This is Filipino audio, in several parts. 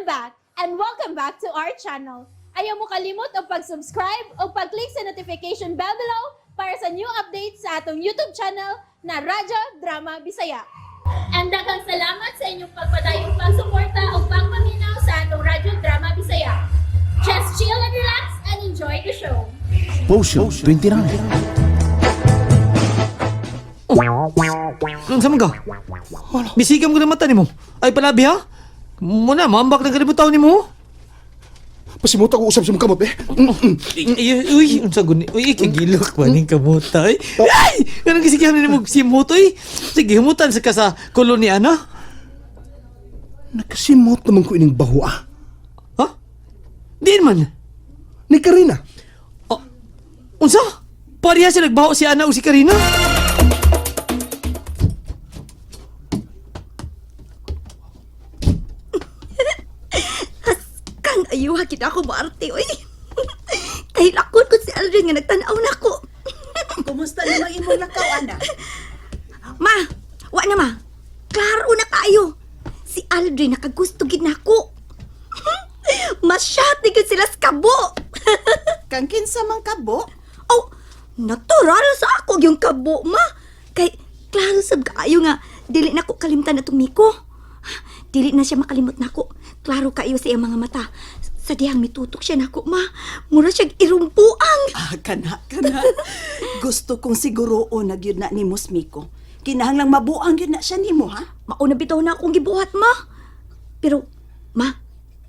I'm back, and welcome back to our channel. Ayaw mo kalimot o pag-subscribe o pag-click sa notification bell below para sa new updates sa atong YouTube channel na Radyo Drama Bisaya. And daghang salamat sa inyong pagpadayong pagsuporta o pagpaminaw sa atong Radyo Drama Bisaya. Just chill and relax and enjoy the show. Potion 29. Saan ka? Bisigam ko na mata ni mo. Ay palabi ha? Muna, mambak na kalimutan ni mo. Pasimuta ko usap sa mga kamot eh. Uy, unsa guni. Uy, kagilok pa ning kamutay. Ay! Kanang kisigihan ni mo simutoy. Sige, humutan sa ka sa koloni ana. Nakasimot naman ko ining baho ah. Ha? Di man. Ni Karina. Unsa? Pariya siya nagbaho si Ana o si Karina? Kang ayuha kita ako maarte, oy. Kay lakon ko si Aldrin nga nagtanaw na ko. Kumusta namang imong lakaw, ana? Ma, wa na ma. Klaro na kayo. Si Aldrin nakagusto gid nako. Masyati gid sila sa kabo. Kang kinsa man kabo? Oh, natural sa ako yung kabo, ma. Kay klaro sab kayo nga dili na ko kalimtan atong Miko. Dili na siya makalimot nako. Klaro kayo sa iyang mga mata. Sa dihang mitutok siya nako, ma. Mura siyang irumpuang. Kana. Gusto kong siguroon na gyud na ni Miko. Kinahanglang mabuang gyud na siya nimo, ha? Mauna bitaw na akong gibuhat, ma. Pero, ma,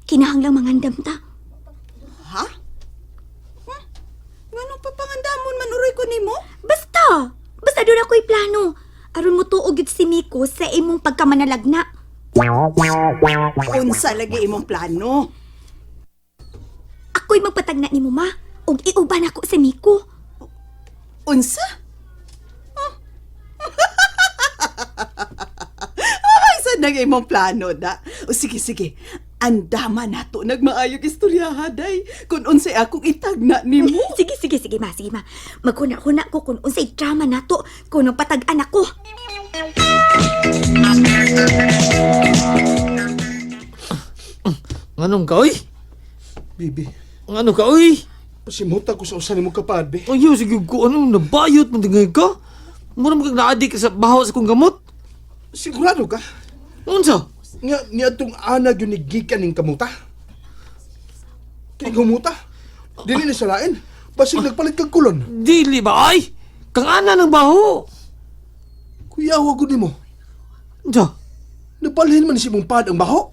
kinahanglang mangandam ta. Ha? Nganong papangandamon manuroy ko nimo? Basta doon ako'y plano. Aron mo tuog yun si Miko sa imong pagkamanalagna. Unsa lagi imong plano? Ako'y magpatagna ni mo, ma. Og iuban ako si Miko. Unsa? Ay, saan nang imong plano da? O sige. Andama nato nagmaayog istorya haday kung unsay akong itagna nimo. Sige, ma. Maghuna-huna ko kung unsay drama nato kung nang patag-an ako. Nganong ka, oy? Bibi, Ngano ka, oy? pasimuta ko sa usan ni mo kapad, be. Ayaw, sige ko, nabayot mo tingay ka? Mura mo kang naadik sa bahaw sa kong gamot? Sigurado ka? Unsa? Nga, niya itong anag yung nigikan ng kamuta. Kining humuta. Dili na salain. Basig nagpalit kag kulon. Dili ba, ay? Kang ana ng baho. Kuya, huwag ko ni mo. Unsa? Napalhin man si mong pad ang baho.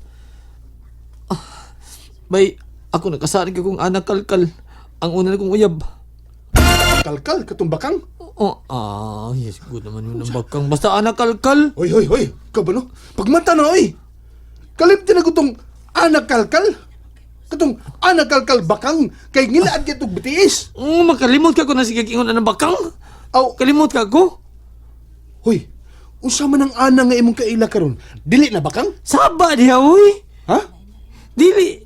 Bay, ako nakasarig akong anak kalkal. Ang una na kong uyab. Kalkal, katumbakang. Yes, good naman yun ang bakang. Basta anak kalkal. Hoy. Ikaw ba no? Pagmata na, oy. Kalipti na ko tong anak kalkal. Katong anak kalkal bakang. Kay ngilaan ka itong bitiis. Makalimot ka ko na sige ingon ng bakang. Aw, Kalimot ka ko. hoy. Unsa man ang ana nga imong kaila karon? Dili na bakang? Saba diha, uy. Ha? Dili.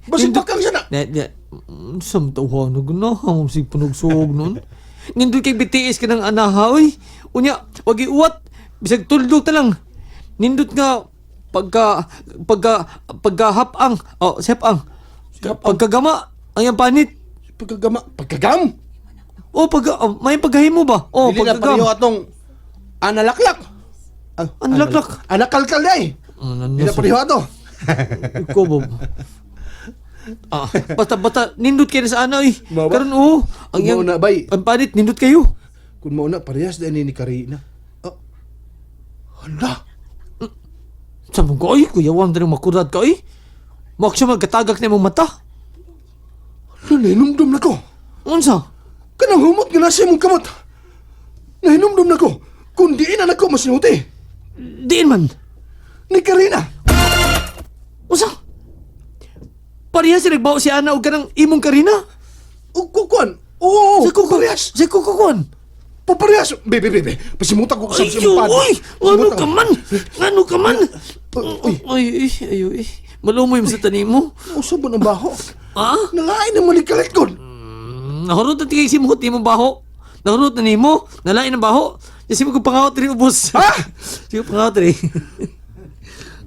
Basig bakang siya na. Samtawa na ganahang sig panugsog nun. Nindot kay BTS ka ng anaha, uy. Unya, wag iuwat. Bisag tuldok ta lang. Nindot nga pagkahapang. Sepang. Pagkagama. Ang yung panit. Pagkagam? May paghahimo ba? Dili na pareho atong analaklak. Analaklak? Anak kalkal na eh. Dili na pareho ato. Ikaw ba? Basta nindot kayo na sa ana, uy. Mao ba? Karon, ang Mao na, bay. ang panit, nindot kayo. Kung mauna, parehas na ni Karina. Hala. Sabi ko, ay, kuya, wang rin makurad ka, ay. Maksya magkatagak na mong mata. Nahinumdum na ko. Unsa? Kanang humot nga nasa mong kamot. Nahinumdum na ko. Kung diin na ko masinuti. Diin man. Ni Karina. Unsa? Pariha si nagbawa si Ana o kanang imong Karina? Kukuan. Oo, parehas. Sa kukukuan. Paparehas. Bebe. Pasimutan ko sa Ay, mong pad. uy! Ano ka man? Uy. Ay. Malumoy mo sa tanim mo. Usab mo ng baho. Ha? Nalain naman ni Kalitkon. Nahurot na tigay simhot ni mong baho. Nahurot na ni mo. Nalain ang baho. Kasi mo kong pangawat rin ubos. Ha? Sige, pangawat rin.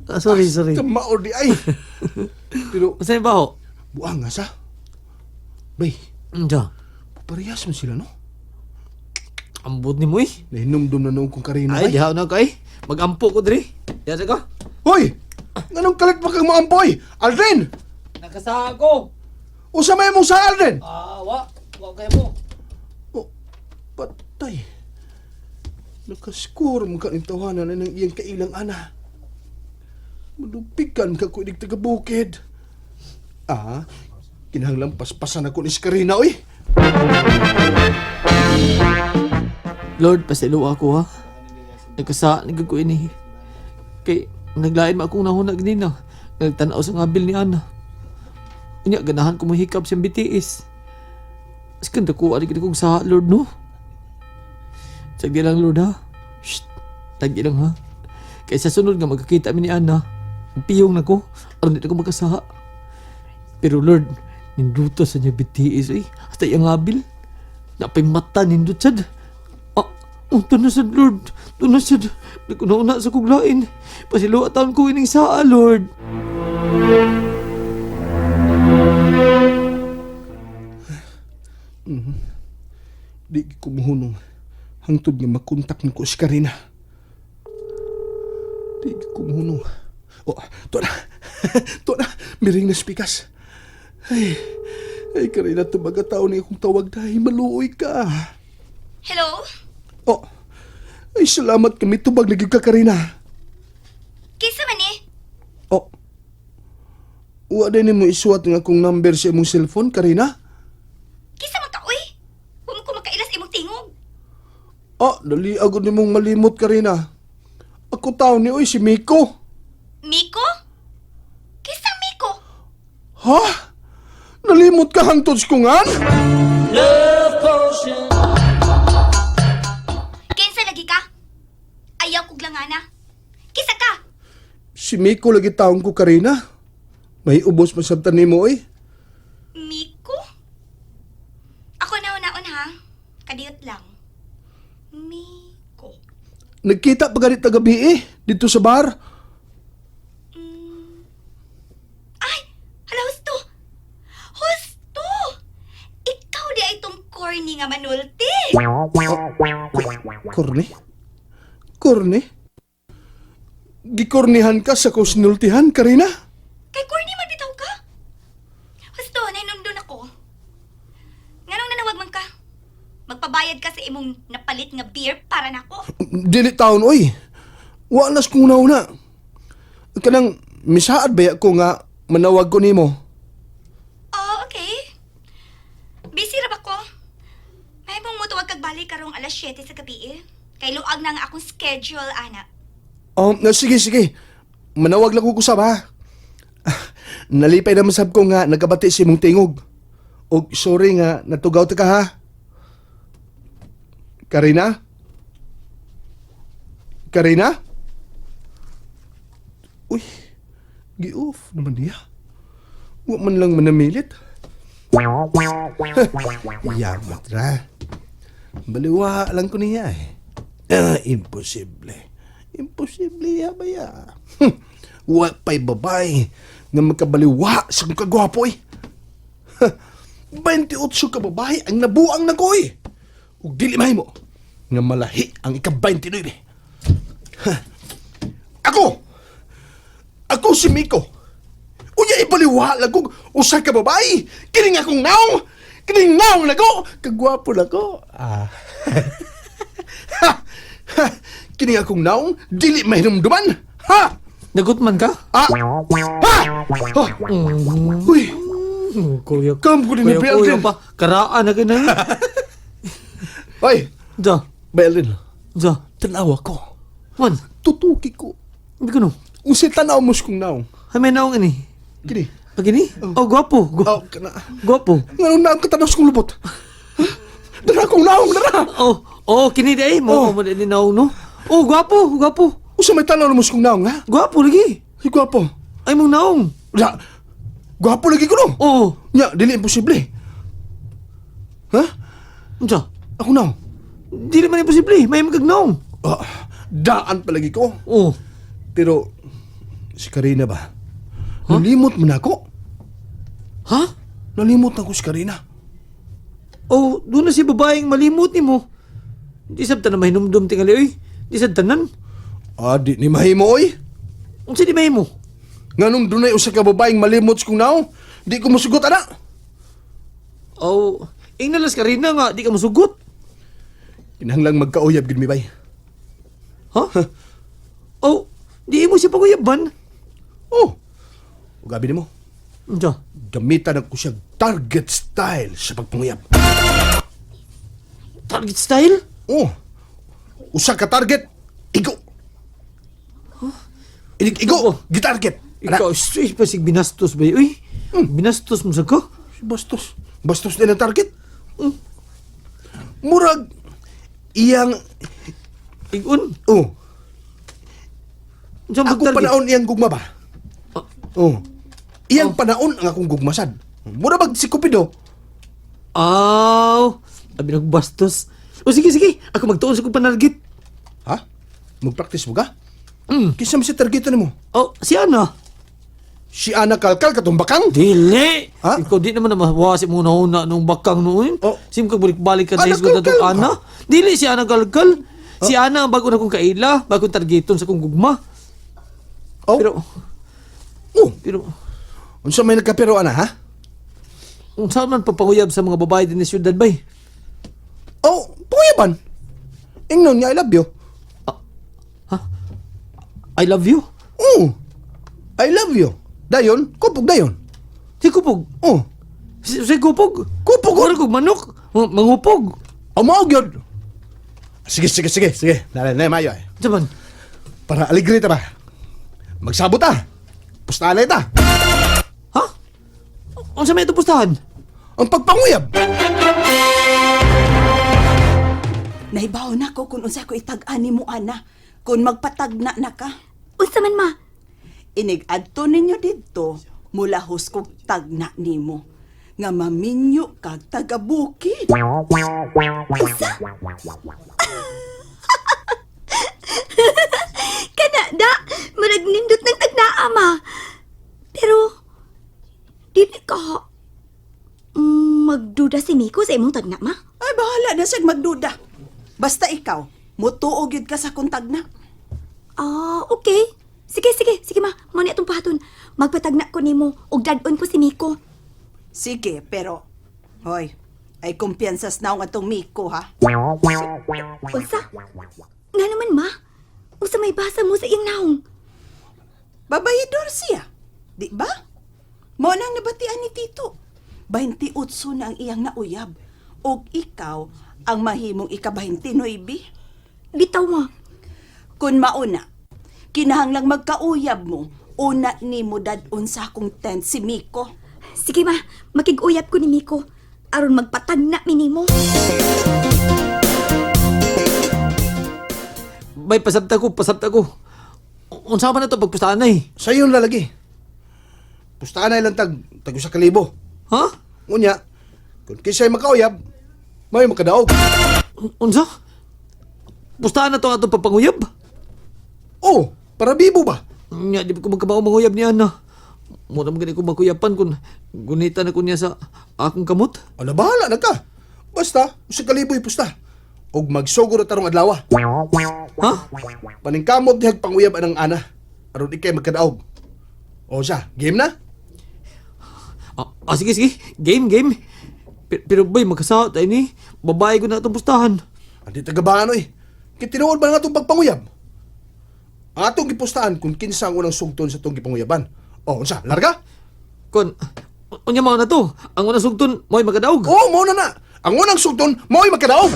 Sorry. Kamao di ay. Pero, Masaya ba ho? buang nga sa. Bay, Diya. parehas mo sila, no? Ambot ni mo eh. Nahinumdum na noong kong Karina, Ay, ay. dihaw na ka eh. Mag-ampo ko diri. Diya sa ka. Hoy! Anong kalit pa kang maampoy? Alden! Nakasaha ko. Usa may mong sa Alden! Wa kayo mo. Oh, patay. Nakascore mo ka ng tawanan na ng iyang kailang ana. Malupikan ka ko inig taga-bukid. Kinahanglang paspasan ako ni si Karina, oy. Lord, pasilo ako ha. Nagkasa, nagkaku ini. Kay, naglain ma akong nahunag nina. Nagtanaw sa ngabil ni Ana. Inya, ganahan ko mahikap siyang BTS. Askan dako, adik kong sa Lord, no? Sagdi lang, Lord, ha? Shh, tagi lang, ha? Kaya sa sunod nga magkakita mi ni Ana, piyong na ko, aron dito ko magkasaha. Pero Lord, ninduto sa niya BTS, eh. Hasta yung ngabil. Napay mata nindut sad. Tunasad, Lord. Tunasad. Nagkunauna sa kuglain. Pasiluatan ko ining saa, Lord. Di ko muhunong hangtod nga makontak na ko si Karina. Di ko muhunong. Oh, to na. To na. Miring na spikas. Ay, Karina, tumaga tao ni akong tawag dahil maluoy ka. Hello? Oh, ay salamat kami tubag lagi ka, Karina. Kisa man eh? Oh, wa din mo isuwat nga akong number sa imong cellphone, Karina? Kisa man ka, uy? Huwag mo ko makailas imong tingog. Dali agad ni mong malimot, Karina. Ako tao ni oy, si Miko. Miko? Kisa Miko? Ha? Nalimot ka hangtod sa kungan? Kinsa lagi ka? Ayaw kog langana. Kisa ka? Si Miko lagi taong ko, Karina. May ubos masabtan ni mo, oy. Miko? Ako nauna-un ha. Kadiyot lang. Miko. Nagkita pa ganit na gabi dito sa bar. Ay! Hala, husto! Husto! Ikaw di ay itong corny nga manulti. Korne? Korne? Gikornihan ka sa kusnultihan, Karina? Kay corny man bitaw ka. Husto, nainundon ako. Nganong nanawag man ka? Magpabayad ka sa imong napalit nga beer para nako. Dili taon, oy. Walas kong nauna. Kanang misaad ba ko nga manawag ko nimo? Oh, okay. Busy ra ba ko? May mong mutuwag kag balik karong alas 7 sa gabi eh. Kay luag na nga akong schedule, ana. Sige. Manawag lang ko kusab, ha? Nalipay naman sab ko nga nagkabati si mong tingog. O sorry nga natugaw ta ka, ha? Karina? Karina? Uy, gi-off naman niya. Huwag man lang manamilit. Yamat ra. Baliwa lang ko niya eh. Imposible. Imposible ya ba ya? Huwag pa'y babay nga magkabaliwa sa kong kagwapo eh. 28 ka babae ang nabuang na ko eh. Ug dili mahi mo nga malahi ang ika-29 eh. Ako si Miko. Unya ibaliwa lang kong usa ka babae. Kining akong naong. Kining naong na ko. Kagwapo na ko. Kining akong naong. Dili mahinumduman. Ha? Nagutman ka? Ha? Uy. Kuya, Kam ko din ni kuya Belden. pa. Karaan na ganun. Hoy. Diya. Belden. Diya. Tanawa ko. Man, Tutuki ko. hindi ko no. Unsay tanaw mo sa kong naong. Ay, may naong ini. Kini. Pagini? Oh, gwapo. Kana. Gwapo. Nga naong ka tanaw sa kong lubot. Dara kong naong, dara. Kini day. Mo din naong, no? Oh, gwapo. Usa may tanaw mo sa kong naong, ha? Gwapo lagi. Ay, gwapo. Ay, mong naong. Ya, gwapo lagi ko no. Oh, Nya, dili imposible. Ha? diya. Ako naong. Di naman imposible. May magagnaong. Daan palagi ko. Oh, Pero, Si Karina ba? Nalimot mo na ako. Ha? Nalimot na ako si Karina. Oh, doon na si babaeng malimot ni mo. Di sabta na mahinumdum tingali, oy. Di sa tanan. Di ni mahimo oy. Unsa di mahimo? Nganong dunay usa ka babaeng malimot sa kong naong, di ko musugot ana. Oh, ingnalas ka rin na nga, di ka masugot. Kinahanglang magkauyab gid mi bay. Ha? Oh, di mo siya panguyaban. Oh. Ugabi nimo. Unsa? Gamitan ako siya target style sa pagpanguyab. Target style? Oh. Usa ka target, igo. Igo, gitarget. Ikaw, straight pa sig binastos ba, uy? Binastos mo sa ka? Bastos. Bastos din ang target. Murag, iyang, Igun? oh, Unsa mo ako target? panaon iyang gugma ba? Ah. Oh. Iyang panaon ang akong gugmasad. Mura bag si Cupido. Aw, abi nagbastos. O sige, sige, ako magtuon sa kong panargit. Ha? Mag-practice mo ka? Mm. Kinsa man si targetan mo? Oh, si Ana. Si Ana Kalkal katumbakang? Dili! Ha? Ikaw di naman na mawasi mo na nung bakang noon. Oh. Sim ka balik-balik ka Ana na isgo na Kalkal itong Ana. Dili, si Ana Galgal. Si Ana ang bago na kong kaila, bagong targeton sa kong gugma. Oh. Pero, Unsa may nagkapiro ana ha? kung saan man papanguyab sa mga babae din ni Ciudad Bay? Oh, puyaban. Ingnon niya I love you. I love you? Oh. I love you. Dayon, kupog dayon. Si Kupog. Oh. Si Kupog. Kupog. Wala kong manok. Mangupog. Amo gyud. Sige. Nalay mayo eh. Saman, Para aligre ta ba? Magsabot ta. Pustahan ta. ha? Ang sa may ito pustahan? Ang pagpanguyab. Naibaw na ko kung unsa ko itag-ani mo, ana. Kung magpatagna na ka. Unsa man ma? Inig-adto ninyo dito, mula huskog tagna nimo. Nga maminyo kag taga-bukid. Kanada, marag nindot ng tagnaa ma. Pero, dili ka magduda si Miko sa imong tagna ma? Ay, bahala na siya magduda. Basta ikaw, mutuog yun ka sa kong tagna. Okay. Sige ma, mo ni atong pahaton. Magpatagna ko nimo ug dadon ko si Miko. Sige, pero, hoy, ay kumpiyansas na ang atong Miko, ha? Unsa? Nga naman ma, unsa may basa mo sa iyang naong? Babayidor siya, di ba? Mo nang nabatian ni Tito. 28 na ang iyang nauyab. Og ikaw ang mahimong ika-29. Bitaw ma. Kung mauna, kinahanglang magkauyab mo, una ni mo dadon sa akong tent si Miko. Sige ma, makig-uyab ko ni Miko aron magpatagna mi nimo. Bay, pasabta ko. Unsa man na ito pagpustahan na eh? Sayon lalagi. Pustahan na ilang tag sa kalibo. Ha? Ngunya, kung kisa'y makauyab, may makadaog. Unsa? Pustahan na ito ang atong papanguyab? Oh, para bibo ba? Nya, di ko magkabaw manguyab ni Ana. Muna magani ko magkuyapan kung gunita na ko niya sa akong kamot. Ano, bahala na ka. Basta, sa kalibo'y pusta. Og magsugod at tarong adlaw. Ha? Paningkamot dihag panguyab anang ana. Aron ikay magkadaog. O siya, game na? Sige. Game. Pero bay, magkasawa tayo ni. Babae ko na itong pustahan. Andi tagabaan oy. Kitinuod ba nga itong pagpanguyab? Ang atong gipustahan kung kinsa ang unang sugton sa itong gipanguyaban. O, unsa, larga? Unya mga na to. Ang unang sugton, mo'y magkadaog. Oo, mo na. Ang unang sugton, mo'y magkadaog.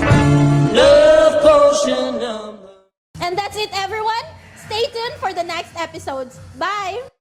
And that's it, everyone. Stay tuned for the next episodes. Bye!